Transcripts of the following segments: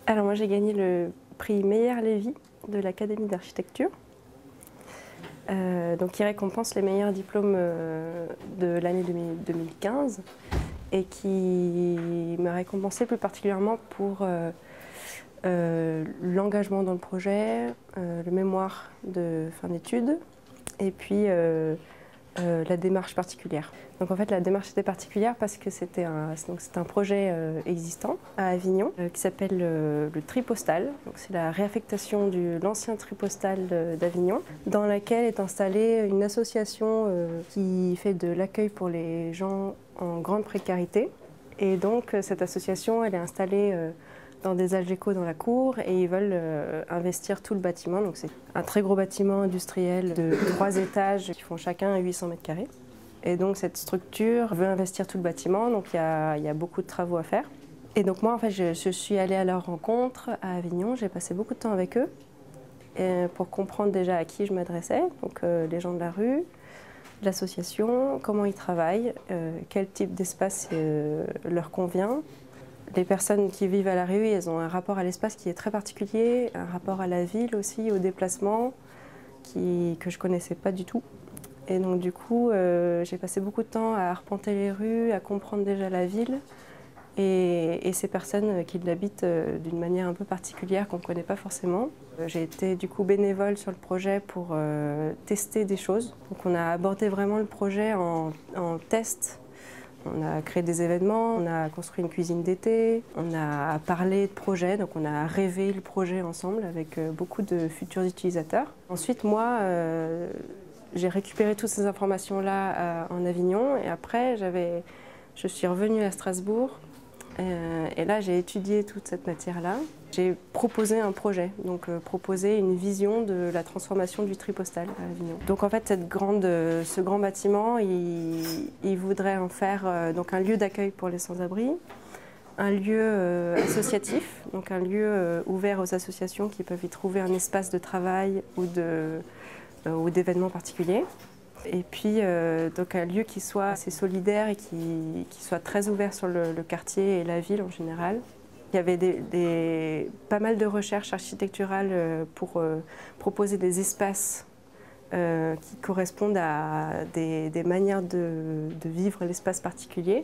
Alors moi j'ai gagné le prix Meyer Lévy de l'Académie d'architecture, donc qui récompense les meilleurs diplômes de l'année 2015 et qui m'a récompensé plus particulièrement pour l'engagement dans le projet, le mémoire de fin d'études et puis la démarche particulière. Donc en fait la démarche était particulière parce que c'est un projet existant à Avignon qui s'appelle le tri postal. C'est la réaffectation de l'ancien tri postal d'Avignon dans laquelle est installée une association qui fait de l'accueil pour les gens en grande précarité. Et donc cette association elle est installée dans des Algeco dans la cour et ils veulent investir tout le bâtiment. Donc c'est un très gros bâtiment industriel de 3 étages qui font chacun 800 mètres carrés. Et donc cette structure veut investir tout le bâtiment, donc il y a beaucoup de travaux à faire. Et donc moi en fait je suis allée à leur rencontre à Avignon, j'ai passé beaucoup de temps avec eux pour comprendre déjà à qui je m'adressais, donc les gens de la rue, l'association, comment ils travaillent, quel type d'espace leur convient. Les personnes qui vivent à la rue, elles ont un rapport à l'espace qui est très particulier, un rapport à la ville aussi, au déplacement, que je ne connaissais pas du tout. Et donc du coup, j'ai passé beaucoup de temps à arpenter les rues, à comprendre déjà la ville et ces personnes qui l'habitent d'une manière un peu particulière qu'on ne connaît pas forcément. J'ai été du coup bénévole sur le projet pour tester des choses. Donc on a abordé vraiment le projet en test. On a créé des événements, on a construit une cuisine d'été, on a parlé de projet, donc on a rêvé le projet ensemble avec beaucoup de futurs utilisateurs. Ensuite, moi, j'ai récupéré toutes ces informations-là en Avignon et après, je suis revenue à Strasbourg et là, j'ai étudié toute cette matière-là. J'ai proposé un projet, donc proposé une vision de la transformation du tri postal à Avignon. Donc en fait, ce grand bâtiment, il voudrait en faire donc un lieu d'accueil pour les sans-abri, un lieu associatif, donc un lieu ouvert aux associations qui peuvent y trouver un espace de travail ou d'événements particuliers. Et puis donc un lieu qui soit assez solidaire et qui soit très ouvert sur le quartier et la ville en général. Il y avait pas mal de recherches architecturales pour proposer des espaces qui correspondent à des manières de vivre l'espace particulier.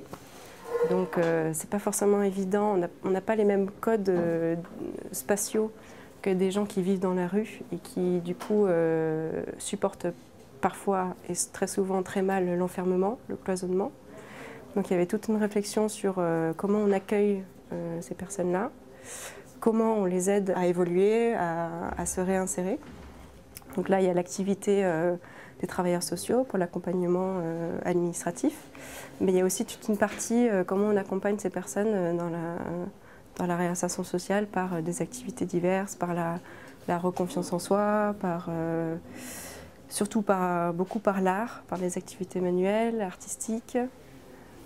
Donc c'est pas forcément évident, on n'a pas les mêmes codes spatiaux que des gens qui vivent dans la rue et qui du coup supportent parfois et très souvent très mal l'enfermement, le cloisonnement. Donc il y avait toute une réflexion sur comment on accueille ces personnes-là, comment on les aide à évoluer, à se réinsérer. Donc là il y a l'activité des travailleurs sociaux pour l'accompagnement administratif, mais il y a aussi toute une partie comment on accompagne ces personnes dans la réinsertion sociale par des activités diverses, par la reconfiance en soi, surtout beaucoup par l'art, par les activités manuelles, artistiques.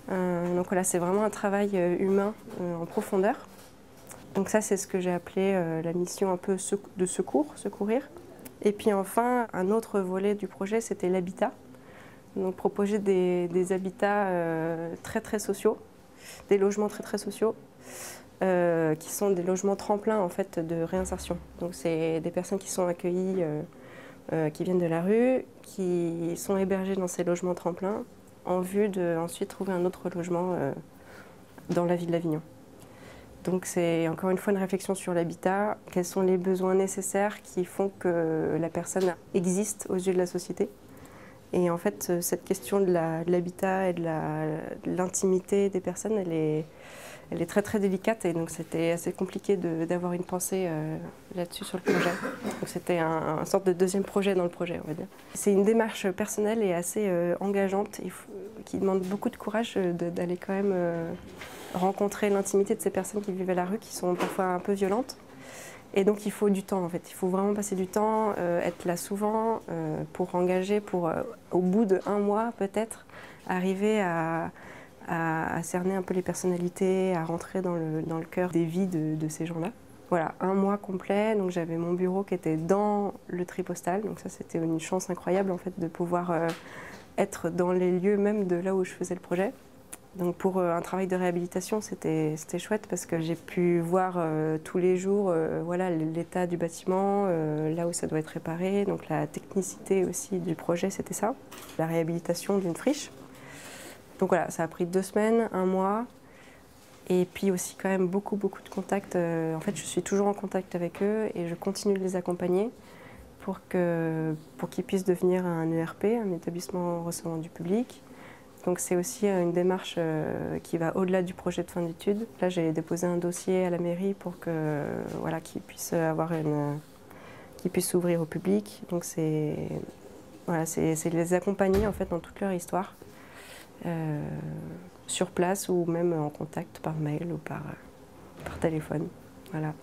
Donc voilà, c'est vraiment un travail humain en profondeur. Donc ça, c'est ce que j'ai appelé la mission un peu de secourir. Et puis enfin, un autre volet du projet, c'était l'habitat. Donc proposer des habitats très très sociaux, des logements très très sociaux, qui sont des logements tremplins en fait de réinsertion. Donc c'est des personnes qui sont accueillies, qui viennent de la rue, qui sont hébergées dans ces logements tremplins, en vue de ensuite trouver un autre logement dans la ville d'Avignon. Donc c'est encore une fois une réflexion sur l'habitat, quels sont les besoins nécessaires qui font que la personne existe aux yeux de la société. Et en fait, cette question de l'habitat et de l'intimité des personnes, elle est très très délicate et donc c'était assez compliqué d'avoir une pensée là-dessus sur le projet. Donc c'était un sorte de deuxième projet dans le projet, on va dire. C'est une démarche personnelle et assez engageante qui demande beaucoup de courage d'aller quand même rencontrer l'intimité de ces personnes qui vivent à la rue, qui sont parfois un peu violentes. Et donc il faut du temps en fait, il faut vraiment passer du temps, être là souvent pour engager, au bout d'1 mois peut-être, arriver à cerner un peu les personnalités, à rentrer dans le cœur des vies de ces gens-là. Voilà, 1 mois complet, donc j'avais mon bureau qui était dans le tri postal, donc ça c'était une chance incroyable en fait de pouvoir être dans les lieux même de là où je faisais le projet. Donc pour un travail de réhabilitation, c'était chouette parce que j'ai pu voir tous les jours voilà, l'état du bâtiment, là où ça doit être réparé. Donc la technicité aussi du projet, c'était ça. La réhabilitation d'une friche. Donc voilà, ça a pris 2 semaines, 1 mois. Et puis aussi quand même beaucoup de contacts. En fait, je suis toujours en contact avec eux et je continue de les accompagner pour qu'ils puissent devenir un ERP, un établissement recevant du public. Donc c'est aussi une démarche qui va au-delà du projet de fin d'études. Là, j'ai déposé un dossier à la mairie pour que voilà, qu'ils puissent s'ouvrir au public. Donc c'est voilà, les accompagner en fait dans toute leur histoire, sur place ou même en contact par mail ou par téléphone. Voilà.